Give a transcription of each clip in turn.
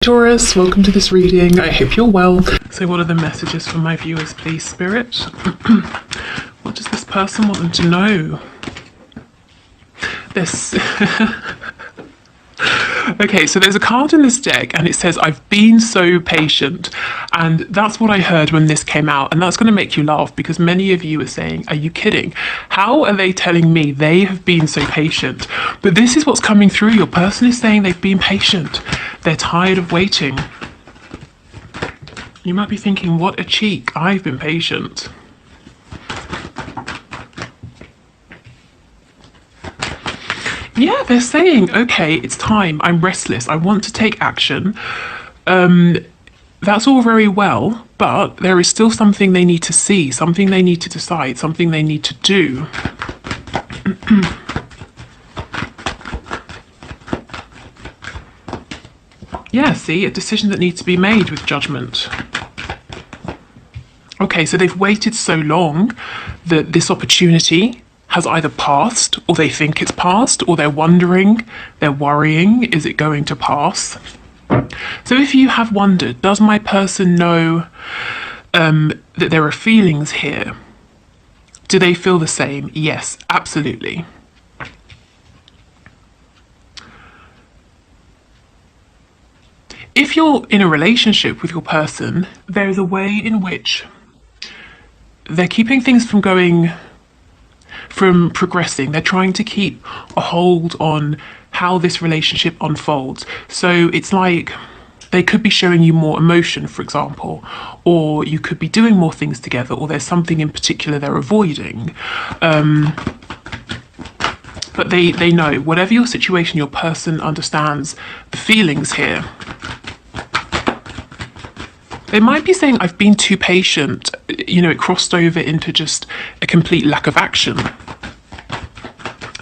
Taurus, welcome to this reading. I hope you're well. So what are the messages for my viewers, please, Spirit? What does this person want them to know? This Okay, so there's a card in this deck and it says, I've been so patient. And that's what I heard when this came out. And that's going to make you laugh because many of you are saying, are you kidding? How are they telling me they have been so patient? But this is what's coming through. Your person is saying they've been patient. They're tired of waiting. You might be thinking, what a cheek. I've been patient. Yeah, they're saying, okay, it's time. I'm restless. I want to take action. That's all very well, but there is still something they need to see, something they need to decide, something they need to do. Yeah, see, a decision that needs to be made with judgment. Okay, so they've waited so long that this opportunity has either passed, or they think it's passed, or they're wondering, they're worrying, is it going to pass? So if you have wondered, does my person know that there are feelings here? Do they feel the same? Yes, absolutely. If you're in a relationship with your person, there is a way in which they're keeping things from progressing. They're trying to keep a hold on how this relationship unfolds. So it's like they could be showing you more emotion, for example, or you could be doing more things together, or there's something in particular they're avoiding. But they know, whatever your situation, your person understands the feelings here. They might be saying, I've been too patient. You know, it crossed over into just a complete lack of action.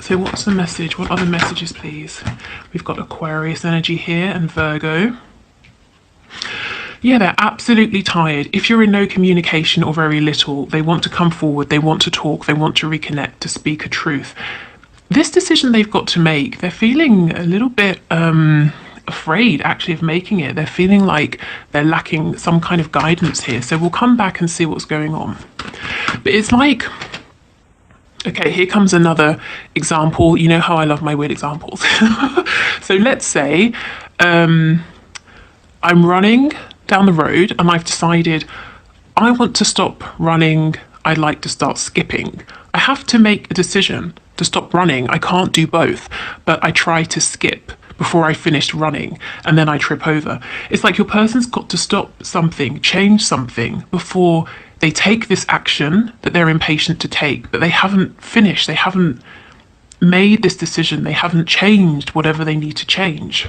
So what's the message? What other messages, please? We've got Aquarius energy here and Virgo. Yeah, they're absolutely tired. If you're in no communication or very little, they want to come forward, they want to talk, they want to reconnect, to speak a truth. This decision they've got to make, they're feeling a little bit afraid actually of making it. They're feeling like they're lacking some kind of guidance here. So we'll come back and see what's going on. But it's like, okay, here comes another example. You know how I love my weird examples. So let's say I'm running down the road and I've decided I want to stop running. I'd like to start skipping. I have to make a decision to stop running. I can't do both, but I try to skip before I finished running and then I trip over. It's like your person's got to stop something, change something before they take this action that they're impatient to take, but they haven't finished, they haven't made this decision, they haven't changed whatever they need to change.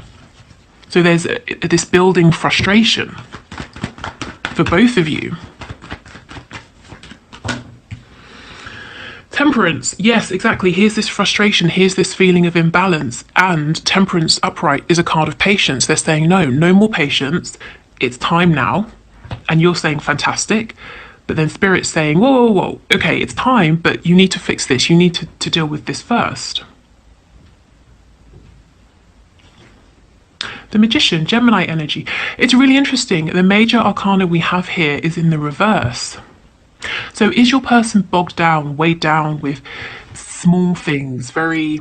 So there's this building frustration for both of you. Temperance, yes, exactly. Here's this frustration, here's this feeling of imbalance, and Temperance upright is a card of patience. They're saying, no more patience, it's time now. And you're saying, fantastic. But then Spirit's saying, whoa, okay, it's time, but you need to fix this. You need to deal with this first. The Magician, Gemini energy. It's really interesting. The major arcana we have here is in the reverse. So is your person bogged down, weighed down with small things, very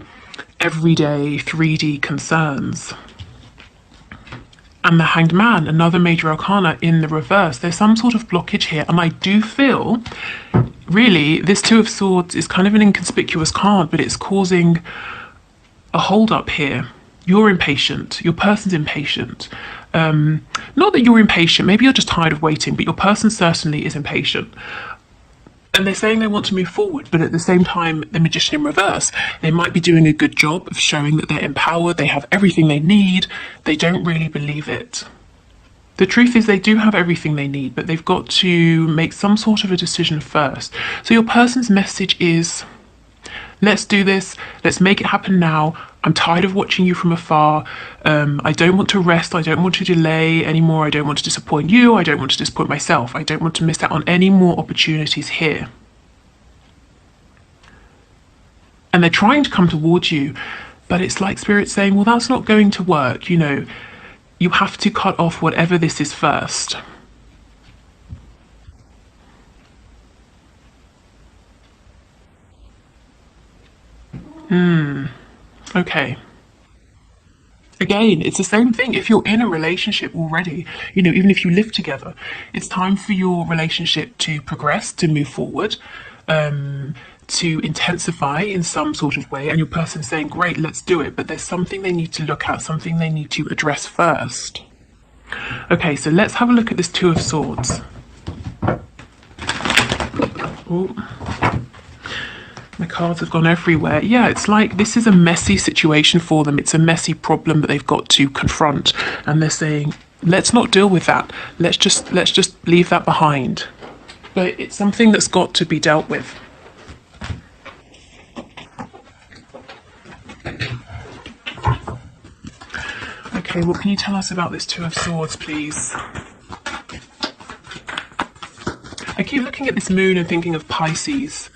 everyday 3D concerns? And the Hanged Man, another major arcana in the reverse. There's some sort of blockage here. And I do feel, really, this Two of Swords is kind of an inconspicuous card, but it's causing a hold up here. You're impatient. Your person's impatient. Not that you're impatient. Maybe you're just tired of waiting, but your person certainly is impatient. And they're saying they want to move forward, but at the same time, the Magician in reverse, they might be doing a good job of showing that they're empowered, they have everything they need, they don't really believe it. The truth is they do have everything they need, but they've got to make some sort of a decision first. So your person's message is, let's do this, let's make it happen now. I'm tired of watching you from afar. I don't want to rest, I don't want to delay anymore, I don't want to disappoint you, I don't want to disappoint myself, I don't want to miss out on any more opportunities here. And they're trying to come towards you, but it's like Spirit saying, well, that's not going to work, you know. you have to cut off whatever this is first. Okay. Again, it's the same thing. If you're in a relationship already, even if you live together, it's time for your relationship to progress, to move forward, to intensify in some sort of way. And your person's saying, great, let's do it. But there's something they need to look at, something they need to address first. Okay, so let's have a look at this Two of Swords. Ooh. My cards have gone everywhere. Yeah, it's like this is a messy situation for them. It's a messy problem that they've got to confront. And they're saying, let's not deal with that. Let's just leave that behind. But it's something that's got to be dealt with. Okay, what can you tell us about this Two of Swords, please? I keep looking at this moon and thinking of Pisces.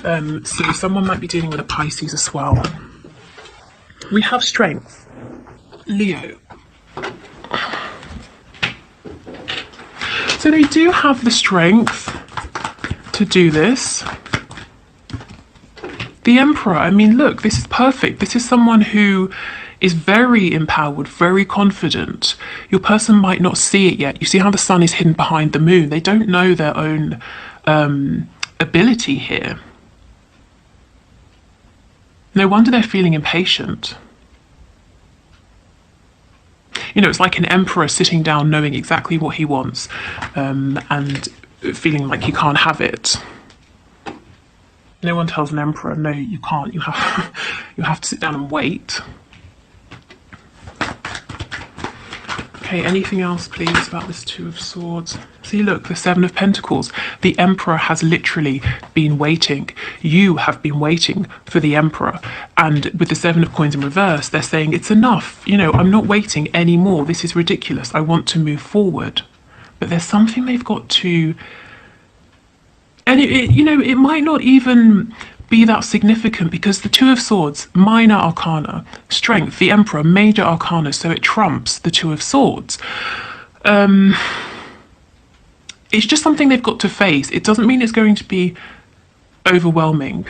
So someone might be dealing with a Pisces as well. We have strength. Leo. So they do have the strength to do this. The Emperor, I mean, look, this is perfect. This is someone who is very empowered, very confident. Your person might not see it yet. You see how the sun is hidden behind the moon. They don't know their own ability here. No wonder they're feeling impatient. It's like an emperor sitting down knowing exactly what he wants and feeling like he can't have it. No one tells an emperor, no, you can't. You have to sit down and wait. Okay, anything else, please, about this Two of Swords? See, look, the Seven of Pentacles. The Emperor has literally been waiting. You have been waiting for the Emperor. And with the Seven of Coins in reverse, they're saying, it's enough. I'm not waiting anymore. This is ridiculous. I want to move forward. But there's something they've got to... And, it might not even be that significant because the Two of Swords, minor arcana, strength, the Emperor, major arcana, so it trumps the Two of Swords. It's just something they've got to face. It doesn't mean it's going to be overwhelming.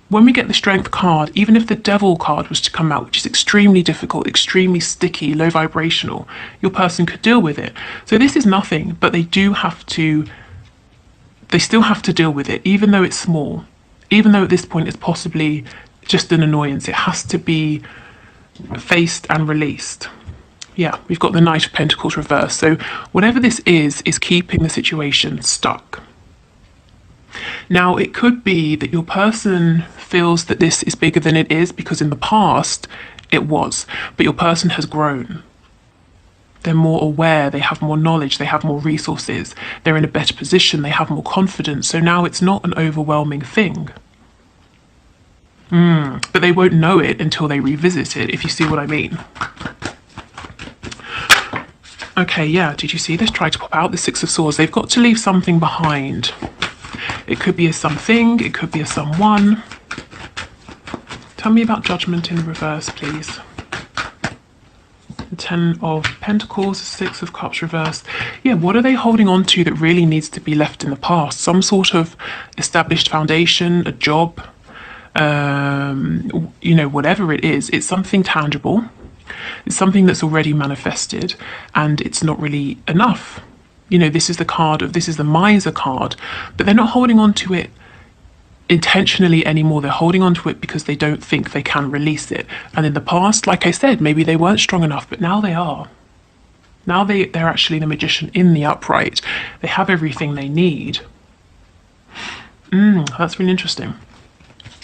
When we get the Strength card, even if the Devil card was to come out, which is extremely difficult, extremely sticky, low vibrational, your person could deal with it. So this is nothing, but they still have to deal with it, even though it's small. Even though at this point it's possibly just an annoyance, it has to be faced and released. Yeah, we've got the Knight of Pentacles reversed. So whatever this is keeping the situation stuck. Now, it could be that your person feels that this is bigger than it is because in the past it was, but your person has grown. They're more aware, they have more knowledge, they have more resources, they're in a better position, they have more confidence. So now it's not an overwhelming thing. But they won't know it until they revisit it, if you see what I mean. Okay, yeah, did you see this? Try to pop out the Six of Swords. They've got to leave something behind. It could be a something, it could be a someone. Tell me about Judgment in reverse, please. The Ten of Pentacles, the Six of Cups reversed. Yeah, what are they holding on to that really needs to be left in the past? Some sort of established foundation, a job, whatever it is. It's something tangible. It's something that's already manifested and it's not really enough. This is the Miser card, but they're not holding on to it intentionally anymore. They're holding on to it because they don't think they can release it. And in the past, like I said, maybe they weren't strong enough, but now they are. Now they're actually the Magician in the upright. They have everything they need. That's really interesting.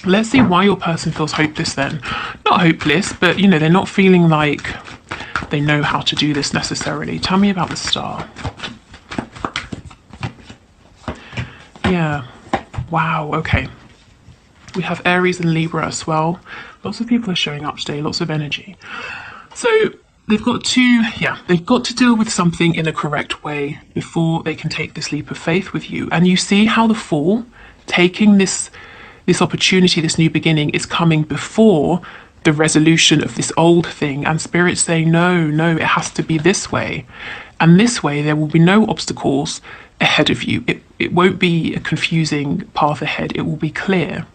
Let's see why your person feels hopeless then. Not hopeless, but they're not feeling like they know how to do this necessarily. Tell me about the Star. Yeah. Wow, okay. We have Aries and Libra as well. Lots of people are showing up today, lots of energy. So they've got to deal with something in a correct way before they can take this leap of faith with you. And you see how the Fool, taking this opportunity, this new beginning, is coming before the resolution of this old thing, and Spirit's saying, no, no, it has to be this way. And this way, there will be no obstacles ahead of you. It won't be a confusing path ahead. It will be clear.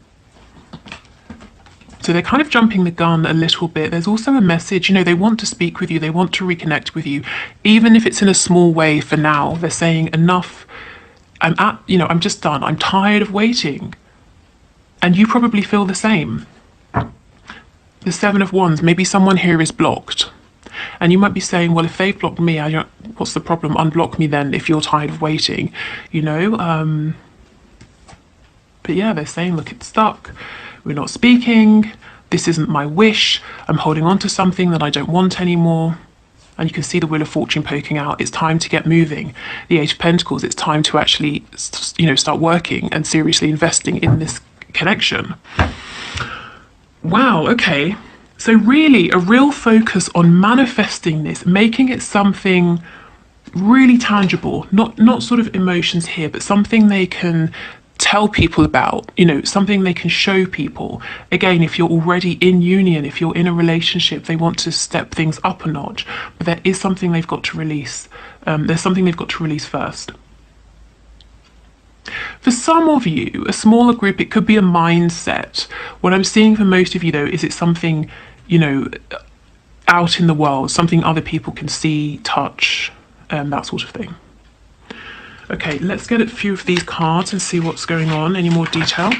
So they're kind of jumping the gun a little bit. There's also a message, you know, they want to speak with you. They want to reconnect with you, even if it's in a small way for now. They're saying, enough. I'm just done. I'm tired of waiting. And you probably feel the same. The Seven of Wands, maybe someone here is blocked. And you might be saying, well, if they've blocked me, what's the problem? Unblock me then if you're tired of waiting, you know? But yeah, they're saying, look, it's stuck. We're not speaking. This isn't my wish. I'm holding on to something that I don't want anymore. And you can see the Wheel of Fortune poking out. It's time to get moving. The Eight of Pentacles, it's time to actually, start working and seriously investing in this connection. Wow, okay. So really a real focus on manifesting this, making it something really tangible, not sort of emotions here, but something they can tell people about, something they can show people. Again, if you're already in union, if you're in a relationship, they want to step things up a notch, but there is something they've got to release. There's something they've got to release first. For some of you, a smaller group, it could be a mindset. What I'm seeing for most of you, though, is it's something, out in the world, something other people can see, touch, that sort of thing. Okay, let's get a few of these cards and see what's going on. Any more detail?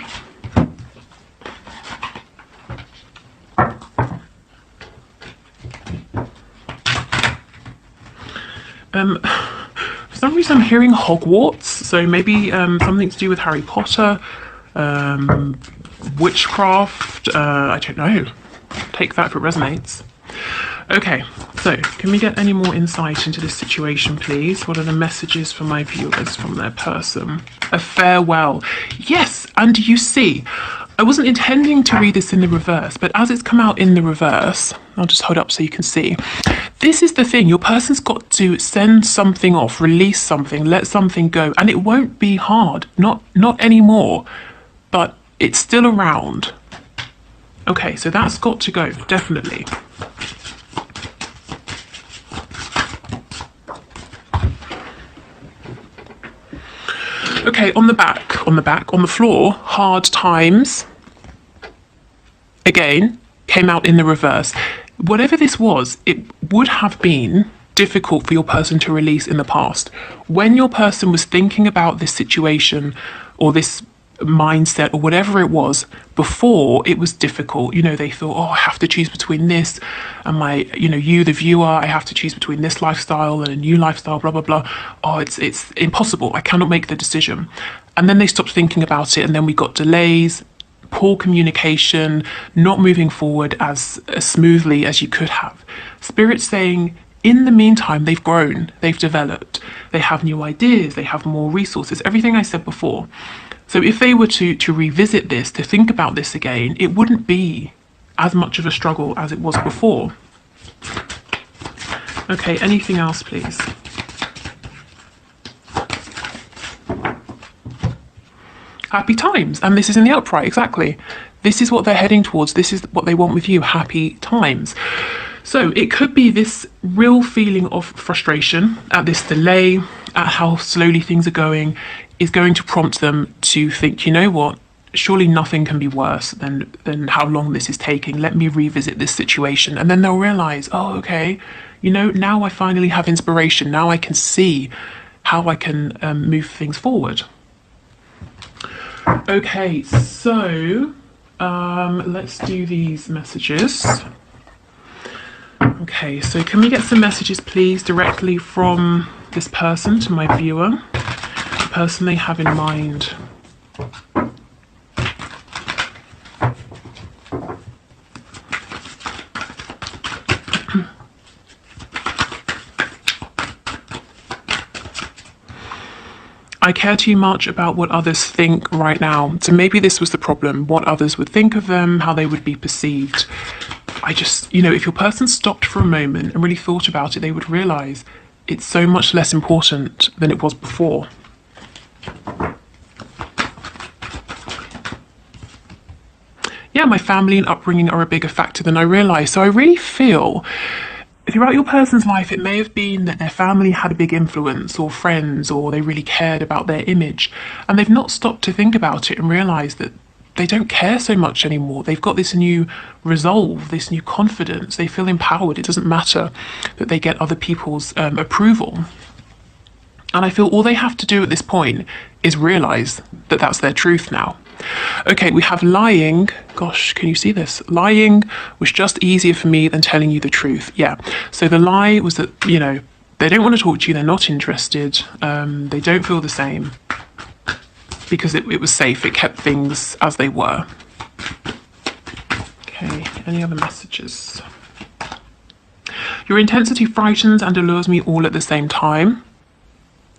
For some reason I'm hearing Hogwarts, so maybe something to do with Harry Potter, witchcraft, I don't know. Take that if it resonates. Okay, so can we get any more insight into this situation, please? What are the messages for my viewers from their person? A farewell. Yes, and you see, I wasn't intending to read this in the reverse, but as it's come out in the reverse, I'll just hold up so you can see. This is the thing, your person's got to send something off, release something, let something go, and it won't be hard, not anymore, but it's still around. Okay, so that's got to go, definitely. Okay, on the floor, hard times, again, came out in the reverse. Whatever this was, it would have been difficult for your person to release in the past. When your person was thinking about this situation or this mindset or whatever it was before, it was difficult. They thought, oh, I have to choose between this and my, you, the viewer, I have to choose between this lifestyle and a new lifestyle, blah, blah, blah. Oh, it's impossible. I cannot make the decision. And then they stopped thinking about it. And then we got delays, poor communication, not moving forward as smoothly as you could have. Spirit's saying, in the meantime, they've grown, they've developed, they have new ideas, they have more resources, everything I said before. So if they were to revisit this, to think about this again, it wouldn't be as much of a struggle as it was before. Okay, anything else, please? Happy times. And this is in the upright, exactly. This is what they're heading towards. This is what they want with you, happy times. So it could be this real feeling of frustration at this delay, at how slowly things are going, is going to prompt them to think, you know what, surely nothing can be worse than how long this is taking. Let me revisit this situation. And then they'll realize, oh, okay, now I finally have inspiration. Now I can see how I can move things forward. Okay, so let's do these messages. Okay, so can we get some messages, please, directly from this person to my viewer? The person they have in mind. I care too much about what others think right now. So maybe this was the problem, what others would think of them, how they would be perceived. I just, if your person stopped for a moment and really thought about it, they would realize it's so much less important than it was before. Yeah, my family and upbringing are a bigger factor than I realised. So I really feel throughout your person's life, it may have been that their family had a big influence, or friends, or they really cared about their image, and they've not stopped to think about it and realise that they don't care so much anymore. They've got this new resolve, this new confidence. They feel empowered. It doesn't matter that they get other people's approval. And I feel all they have to do at this point is realise that that's their truth now. Okay, we have lying. Gosh, can you see this? Lying was just easier for me than telling you the truth. Yeah. So the lie was that, you know, they don't want to talk to you. They're not interested. They don't feel the same because it was safe. It kept things as they were. Okay, any other messages? Your intensity frightens and allures me all at the same time.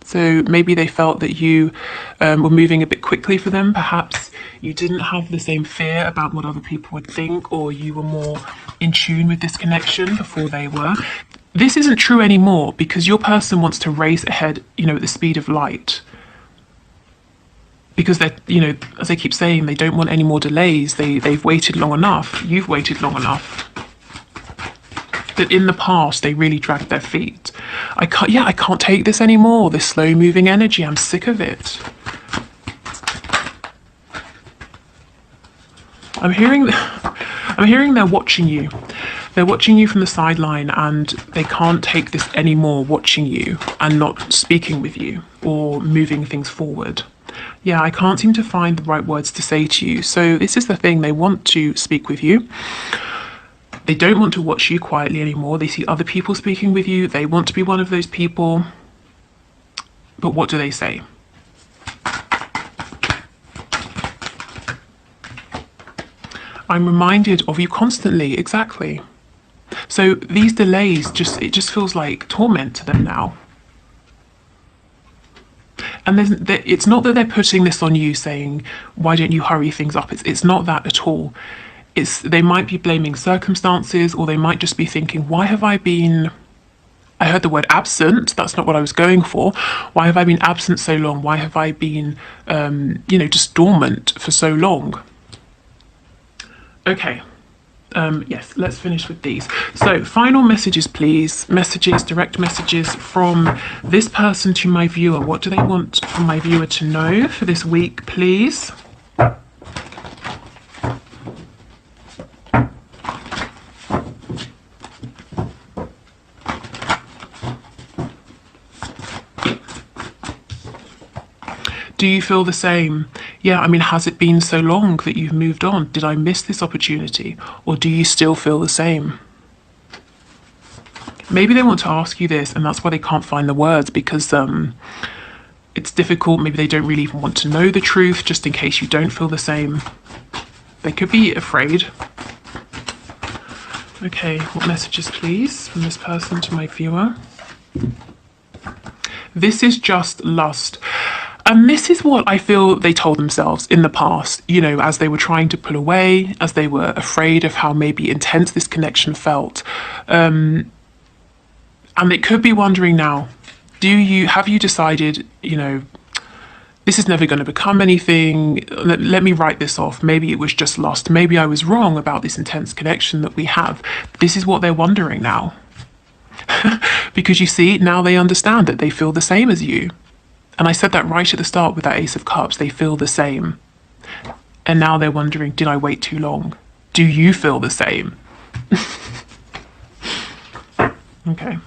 So maybe they felt that you were moving a bit quickly for them. Perhaps you didn't have the same fear about what other people would think, or you were more in tune with this connection before they were. This isn't true anymore because your person wants to race ahead, you know, at the speed of light. Because they're, you know, as I keep saying, they don't want any more delays. They've waited long enough. You've waited long enough. That in the past they really dragged their feet. I can't take this anymore, this slow moving energy. I'm sick of it. I'm hearing they're watching you. They're watching you from the sideline, and they can't take this anymore, watching you and not speaking with you or moving things forward. Yeah, I can't seem to find the right words to say to you. So this is the thing, they want to speak with you. They don't want to watch you quietly anymore. They see other people speaking with you. They want to be one of those people. But what do they say? I'm reminded of you constantly. Exactly. So these delays, it just feels like torment to them now. And it's not that they're putting this on you, saying, why don't you hurry things up? It's not that at all. They might be blaming circumstances, or they might just be thinking, why have I been, I heard the word absent, that's not what I was going for. Why have I been absent so long? Why have I been, just dormant for so long? Okay, yes, let's finish with these. So final messages, please. Messages, direct messages from this person to my viewer. What do they want from my viewer to know for this week, please? Do you feel the same? Yeah, I mean, has it been so long that you've moved on? Did I miss this opportunity? Or do you still feel the same? Maybe they want to ask you this, and that's why they can't find the words, because it's difficult. Maybe they don't really even want to know the truth, just in case you don't feel the same. They could be afraid. Okay, what messages, please, from this person to my viewer? This is just lust. And this is what I feel they told themselves in the past, you know, as they were trying to pull away, as they were afraid of how maybe intense this connection felt. And they could be wondering now, have you decided, you know, this is never going to become anything. Let me write this off. Maybe it was just lust. Maybe I was wrong about this intense connection that we have. This is what they're wondering now. Because you see, now they understand that they feel the same as you. And I said that right at the start with that Ace of Cups. They feel the same. And now they're wondering, did I wait too long? Do you feel the same? Okay.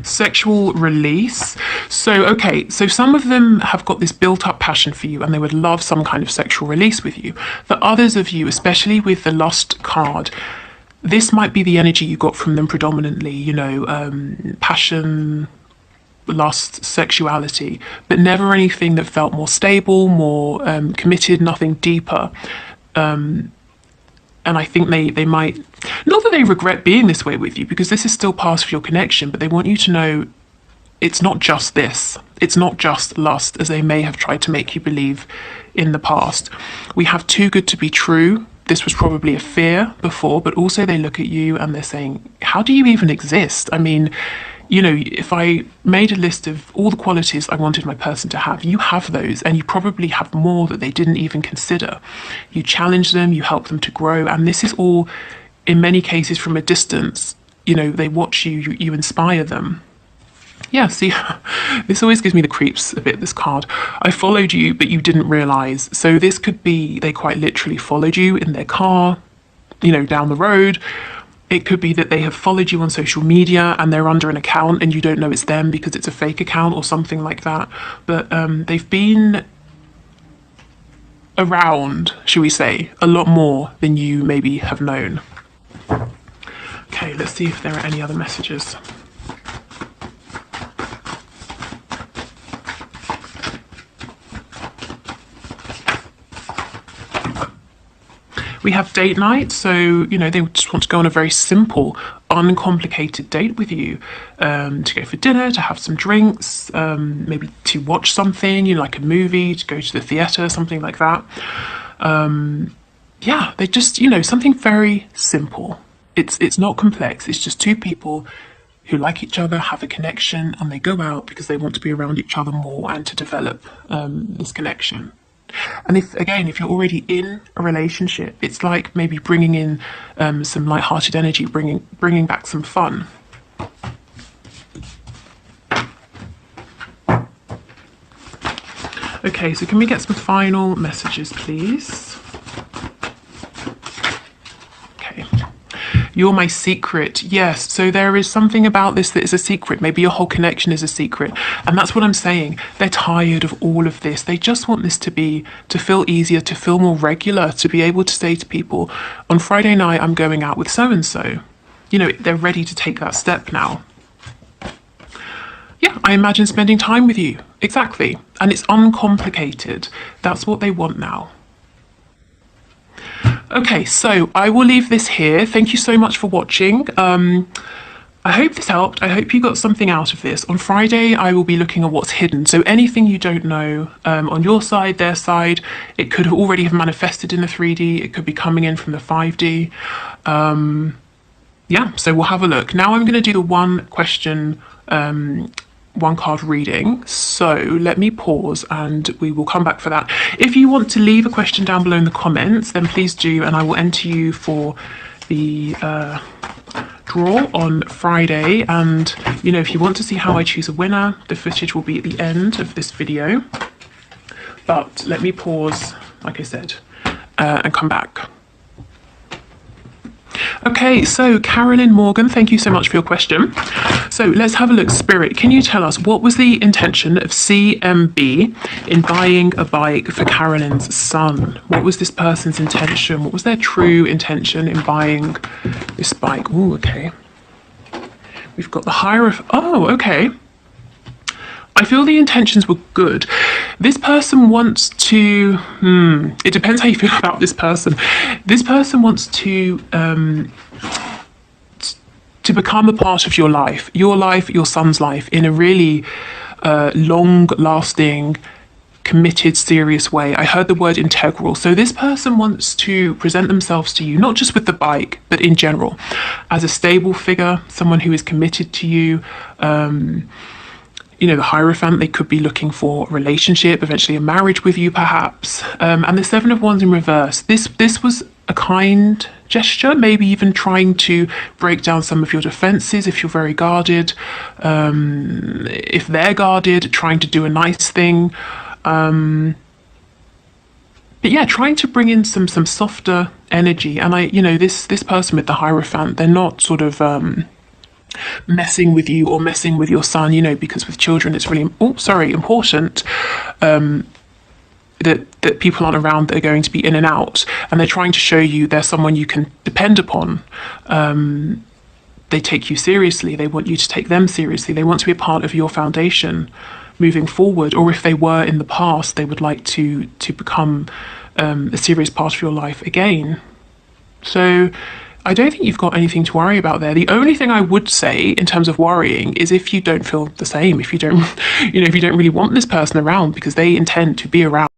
Sexual release. So some of them have got this built up passion for you and they would love some kind of sexual release with you. For others of you, especially with the lust card, this might be the energy you got from them predominantly, you know, passion, lust, sexuality, but never anything that felt more stable, more committed, nothing deeper. And I think they might, not that they regret being this way with you, because this is still part of your connection, but they want you to know it's not just this. It's not just lust, as they may have tried to make you believe in the past. We have too good to be true. This was probably a fear before, but also they look at you and they're saying, how do you even exist? I mean, if I made a list of all the qualities I wanted my person to have, you have those, and you probably have more that they didn't even consider. You challenge them, you help them to grow, and this is all, in many cases, from a distance. They watch you, you inspire them. Yeah, see, this always gives me the creeps a bit, this card. I followed you, but you didn't realise. So this could be they quite literally followed you in their car, down the road. It could be that they have followed you on social media and they're under an account and you don't know it's them because it's a fake account or something like that. But they've been around, shall we say, a lot more than you maybe have known. Okay, let's see if there are any other messages. We have date night, so they just want to go on a very simple, uncomplicated date with you, to go for dinner, to have some drinks, maybe to watch something, like a movie, to go to the theatre, something like that. Yeah, they just, something very simple. It's not complex. It's just two people who like each other, have a connection, and they go out because they want to be around each other more and to develop this connection. And if you're already in a relationship, it's like maybe bringing in some light-hearted energy, bringing back some fun. Okay, so can we get some final messages, please? Okay. You're my secret. Yes, so there is something about this that is a secret. Maybe your whole connection is a secret. And that's what I'm saying. They're tired of all of this. They just want this to feel easier, to feel more regular, to be able to say to people, on Friday night, I'm going out with so-and-so. They're ready to take that step now. Yeah, I imagine spending time with you. Exactly. And it's uncomplicated. That's what they want now. Okay, so I will leave this here. Thank you so much for watching. I hope this helped. I hope you got something out of this. On Friday, I will be looking at what's hidden. So anything you don't know on your side, their side, it could already have manifested in the 3D. It could be coming in from the 5D. Yeah, so we'll have a look. Now I'm going to do the one question, one card reading. So let me pause and we will come back for that. If you want to leave a question down below in the comments, then please do, and I will enter you for the draw on Friday. And if you want to see how I choose a winner, the footage will be at the end of this video. But let me pause, like I said, and come back. Okay, so Carolyn Morgan, thank you so much for your question. So let's have a look. Spirit, can you tell us what was the intention of CMB in buying a bike for Carolyn's son? What was this person's intention? What was their true intention in buying this bike? Oh, okay. We've got the Hierophant. Oh, okay. I feel the intentions were good. This person wants to, it depends how you feel about this person. This person wants to become a part of your life, your son's life, in a really long-lasting, committed, serious way. I heard the word integral. So this person wants to present themselves to you, not just with the bike, but in general, as a stable figure, someone who is committed to you. The Hierophant, they could be looking for a relationship, eventually a marriage with you, perhaps. And the Seven of Wands in reverse. This was a kind gesture, maybe even trying to break down some of your defenses if you're very guarded. If they're guarded, trying to do a nice thing. But yeah, trying to bring in some softer energy. And this person with the Hierophant, they're not sort of messing with you or messing with your son, because with children it's really important that people aren't around that are going to be in and out, and they're trying to show you they're someone you can depend upon. They take you seriously, they want you to take them seriously, they want to be a part of your foundation moving forward, or if they were in the past, they would like to become a serious part of your life again. So I don't think you've got anything to worry about there. The only thing I would say in terms of worrying is if you don't feel the same, if you don't, if you don't really want this person around because they intend to be around